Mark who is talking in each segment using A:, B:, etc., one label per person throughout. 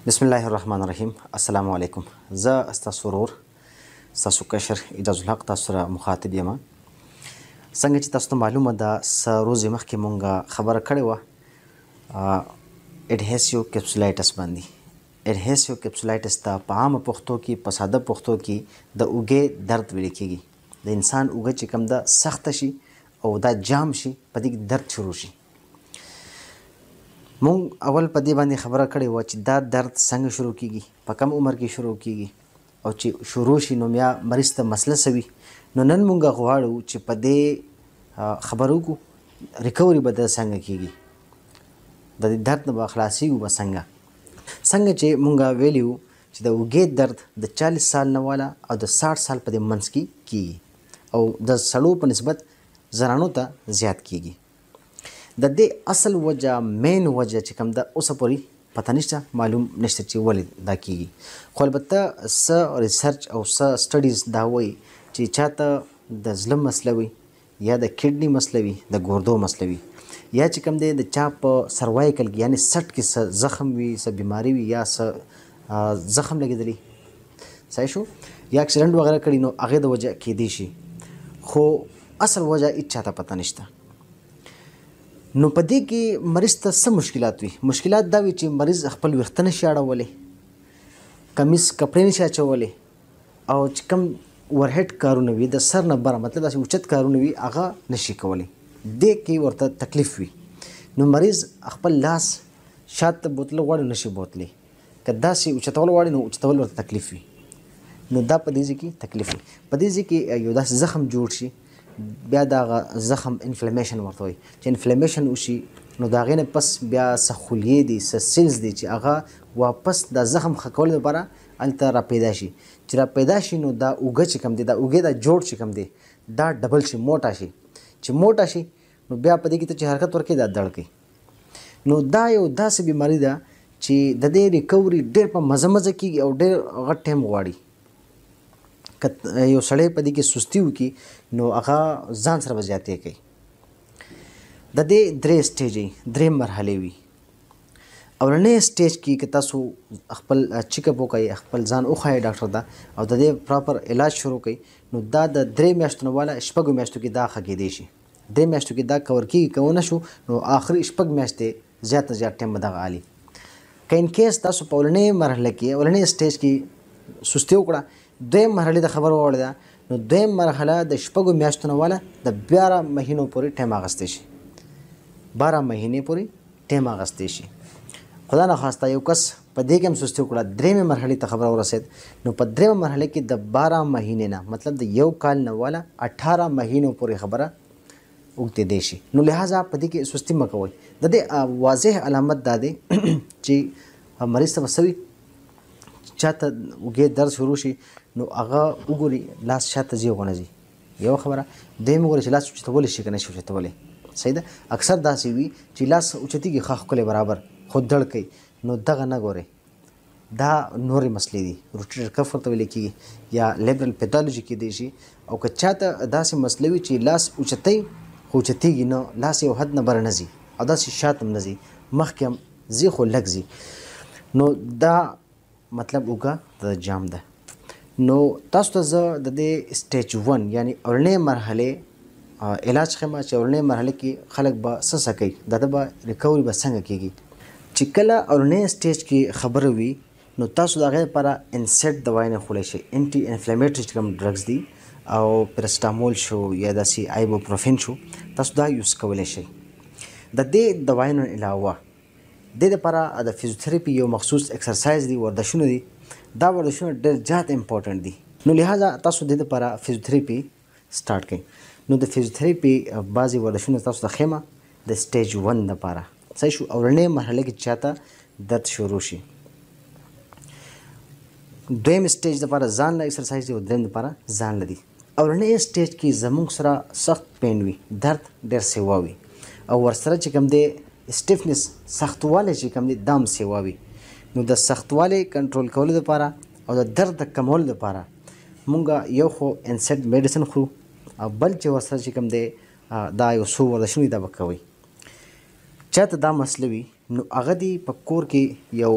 A: بسم الله الرحمن الرحیم. السلام علیکم. زه ستاسو ورور ستاسو کشر اجاز الحق تاسو سره مخاطب یم. څنګه چې تاسو ته معلومه ده څه ورځې مخکې مونږ خبره کړې وه اډهیسیو کیپسولایټس باندې. اډهیسیو کیپسولایټس ته په عامه پښتو کې په ساده پښتو کې د اوږې درد ویل کېږي. د انسان اوږه چې کوم ده سخته شي او دا جام شي په دې کې درد شروع شي. مونږ اول په دې باندې خبره کړې وه چې دا درد څنګه شروع کیږي، په کم عمر کې شروع کیږي او چې شروع شي نو بیا مریض ته مسله څه وي. نو نن مونږ غواړو چې په دې خبرو وکړو ریکوري به د څنګه کیږي، د دې درد نه به خلاصېږو به څنګه چې مونږ ویلي وو چې د اوږې درد د 40 سال نه والا او د 60 سال په دې منځ کې کیږي او د سړو په نسبت زنانو ته زیات کیږي. د دې اصل وجه مین وجه چې کوم ده اوسه پورې پته نشته، معلوم نشته چې ولې دا کیږي. خو البته څه ریسرچ او څه سټډیز دا وایي چې چاته د زړه مسله وي یا د کډني مسله وي، د ګردو مسله وي، یا چې کوم دی د چا په سروایکل کې یعنې سټ کې څه زخم وي، څه بیماري وي یا څه زخم لګېدلی صحیح شو یا اکسیډنټ وغیره کړي نو هغې د وجه کیدی شي. خو اصل وجه هېڅ چاته پته نشته. نو په دې کې مریض ته څه مشکلات وي؟ مشکلات دا وي چې مریض خپل ویښته نشي اړولی، کمیس کپړې نشي اچولی او چې کوم ورهیډ کارونه وي د سر نه بره مطلب داسې اوچت کارونه وي هغه نشي کولی. دې کې ورته تکلیف وي. نو مریض خپل لاس شاته بوتله غواړي نشي بوتلی، که داسې اوچتول غواړي نو اوچتول ورته تکلیف وي. نو دا په دې ځای کې تکلیف وي. په دې ځای کې یو داسې زخم جوړ شي، بیا دا زخم انفلمیشن ورته وایي چې انفلمیشن وشي نو د هغې نه پس بیا څه خلیې دي، څه سیلز دي چې هغه واپس دا زخم ښه کولو لپاره هلته راپیدا شي. چې راپیدا شي نو دا اوږه چې کوم دی، دا اوږې دا جوړ چې کوم دی دا ډبل شي، موټه شي. چې موټه شي نو بیا په دې کې ته چې حرکت ورکوي دا دړ کوي. نو دا یو داسې بیماري ده چې د دې ریکوري ډېر په مزه کېږي او ډېر غټ ټایم غواړي. که یو سړی په دې کې سستي وکړي نو هغه ځان سره به زیاتې کوي. د دې 3 سټیجې 3 مرحلې وي. اولنۍ سټیج کې که تاسو خپل چیکاپ وکړئ، خپل ځان وښایئ ډاکټر ته او د دې پراپر علاج شروع کړئ نو دا د 3 میاشتو نه والا 6 میاشتو کې دا ښه کیدی شي. 3 میاشتو کې دا کور کېږي، که ونه شو نو آخري 6 میاشتې زیات نه زیات ټایم به دغه علي. که ان کیس تاسو په اولنۍ مرحله کې اولنۍ سټیج کې سستي وکړه، دویم مرحلې د خبر واوړه نو دویم مرحله د 6 میاشتو نه والا د 12 مهینو پورې ټایم اخیستی شي. 12 مهینې پورې ټایم اخیستی شي. خدا نخواسته یو کس په دې کې هم سستي وکړه، درېیمې مرحلې ته خبره ورسېد نو په درېیمه مرحله کې د 12 مهینې نه مطلب د یو کال نه والا 18 مهینو پورې خبره اوږدېدی شي. نو لہذا په دې کې سستي مه کوئ. د دې واضح علامت دا دی چې مریض ته به څه وي، چاته اوږې درد شروع شي نو هغه وګوري لاس شاته ځي غونه ځي، یوه خبره. دویم وګوري چې لاس اوچتولی شي که نه شي اوچتولی. صحیح ده. اکثر داسې وي چې لاس اوچتېږي ښه ښکلی برابر خو دړ کوي، نو دغه نه ګورئ. دا نورې مسلې دي، روټیټر کف ورته ویلی کېږي یا لیبرل پیتالوجي کیدی شي. او که چاته داسې مسله وي چې لاس اوچتوي خو اوچتېږي نه، لاس یو حد نه بره نه ځي او داسې شاته هم نه ځي، مخکې هم ځي خو لږ ځي، نو دا مطلب اوږه د جام ده. نو تاسو ته زه د دې سټیج 1 یعنی اولنۍ مرحلې علاج ښیم چې اولنۍ مرحله کې خلک به څه کوي، د ده به ریکوري به څنګه کېږي. چې کله اولنۍ سټیج کې خبره وي نو تاسو د هغې لپاره انسیډ دوایي نه خوړی شئ. انټي انفلیمیټري چې کوم ډرګز دي او پرسټامول شو یا داسې آیبوپروفین شو، تاسو دا یوز کولی شئ. د دې دوایانو علاوه د دې لپاره د فزیوتراپي یو مخصوص اکسرسایز دی، ورزشونه دي. دا ورزشونه ډېر زیات امپورټنټ دي. نو لہذا تاسو د دې لپاره فزیوتراپي سټارټ کړئ. نو د فزیوتراپي بعضې ورزشونه تاسو ته ښیم د سټیج 1 لپاره. صحیح شو. اولنۍ مرحله کې چاته درد شروع شي، دویم سټیج لپاره ځان له اکسرسایز دی او دریم لپاره ځان له دي. اولنۍ سټیج کې زموږ سره سخت پین وي، درد ډېر سیوا وي او ورسره چې کوم دی سټیفنس سختوالی چې کوم دی دا هم سیوا وي. نو د سختوالی کنټرول کولو لپاره او د درد د کمولو لپاره مونږ یو خو انسیډ میډیسن خورو او بل چې ورسره چې کوم دی دا یو څو ورزشونه دا به کوئ. چاته دا مسله وي نو هغه دې په کور کې یو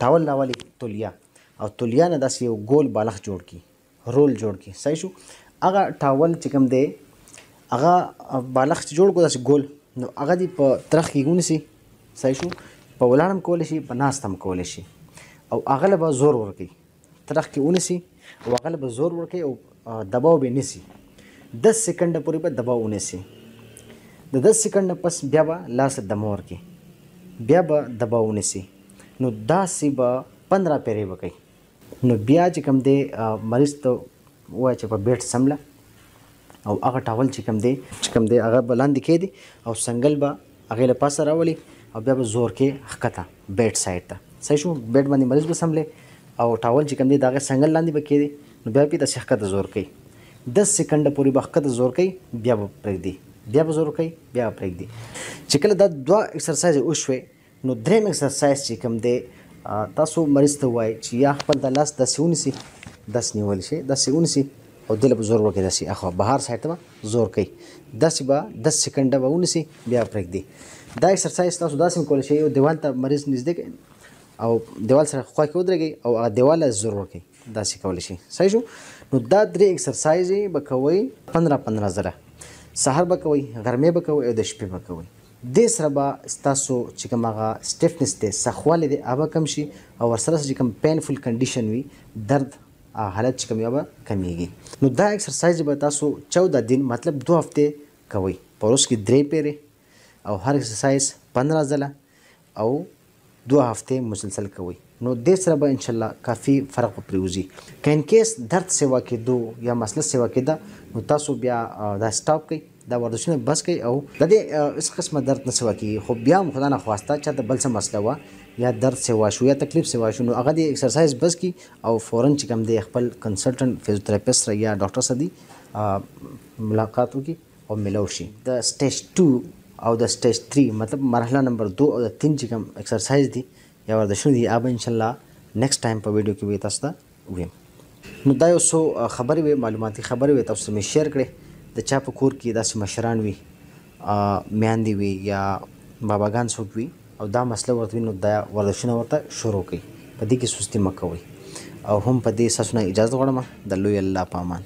A: ټاول راولي تولیه او تولیه نه داسې یو ګول بالښت جوړ کړي رول جوړ کړي صحیح شو. هغه ټاول چې کوم دی هغه بالښت جوړ کړو داسې ګول نو هغه دې په ترخ کې ونیسي صحیح شو. په ولاړ هم کولی شي په ناست هم کولی شي او هغه له به زور ورکوي ترخ کې ونیسي او هغه له به زور ورکوي او دباو به نیسي 10 سکنډه پورې به دباو ونیسي. د 10 سکنډه پس بیا به لاس دمه ورکړي بیا به دباو ونیسي نو داسې به 15 پیرې به کوي. نو بیا چې کوم دی مریض ته ووایه چې په بیټ سمله او هغه ټاول چې کوم دی هغه به لاندې کېږدي او سنګل به هغې له پاسه راولي او بیا به زور کې ښکته بیټ سایډ ته صحیح شو. بیټ باندې مریض به سملی او ټاول چې کوم دی د هغې سنګل لاندې به کېږدي نو بیا به داسې ښکته زور کوي 10 سکنډه پورې به ښکته زور کوي بیا به پرېږدي بیا به زور کوي بیا به پرېږدي. چې کله دا 2 اکسرسایز وشوې نو 3م اکسرسایز چې کوم دی تاسو مریض ته ووایئ چې یا خپل د لاس داسې ونیسي داسې نیولی شي داسې ونیسي او دې له به زور وکړي داسې اخوا بهر سایډ ته به زور کوي داسې به 10 سکنډه به ونیسي بیا پرېږدي. دا اکسرسایز تاسو داسې هم کولی شئ یو دیوال ته مریض نږدې کړئ او دیوال سره خوا کې ودرېږئ او هغه دیوال له زور ورکړئ داسې کولی شئ صحیح شو. نو دا 3 اکسرسایز به کوئ 15 ځله سهار به کوئ غرمې به کوئ او د شپې به کوئ. دې سره به ستاسو چې کوم هغه سټیفنس دی سخوالی دی هغه به کم شي او ورسره چې کوم پینفل کنډیشن وي درد حالت چې کوم یو به کمیږي. نو دا اکسرسایز به تاسو 14 دن مطلب 2 هفتې کوئ په ورځ کې 3 پیرې او هر اکسرسایز 15 ځله او 2 هفتې مسلسل کوئ. نو دې سره به انشاءالله کافي فرق به پرېوځي. که ان کیس درد سیوا کېدو یا مسله سیوا کېده نو تاسو بیا دا سټاپ کړئ دا ورزشونه بس کوي او د دې هېڅ قسمه درد نه سیوا کېږي. خو بیا هم خدا نخواسته چاته بل څه مسله وه یا درد سیوا شو یا تکلیف سیوا شو نو هغه د ایکسرسایز بس کړي او فوراً چې کوم دی خپل کنسلټنټ فزیوتراپیسټ سره یا ډاکټر سره دی ملاقات وکړي او ملو شي. د سټیج 2 او د سټیج 3 مطلب مرحله نمبر 2 او 3 چې کوم ایکسرسایز دي یا ورزشونه دي هغه انشاءالله نیکسټ ټایم په ویډیو کې به تاسو ته ویم. نو دا یو څو خبرې وې معلوماتي خبرې وې تاسو مې شیر کړې. د چا په کور کې داسې مشران وي میاندې وي یا باباګان څوک وي او دا مسله ورته وي نو دا ورزشونه ورته شروع کړئ په دې کې سستي مه کوئ او هم په دې ساسونه اجازه غواړم د لوی الله په امان.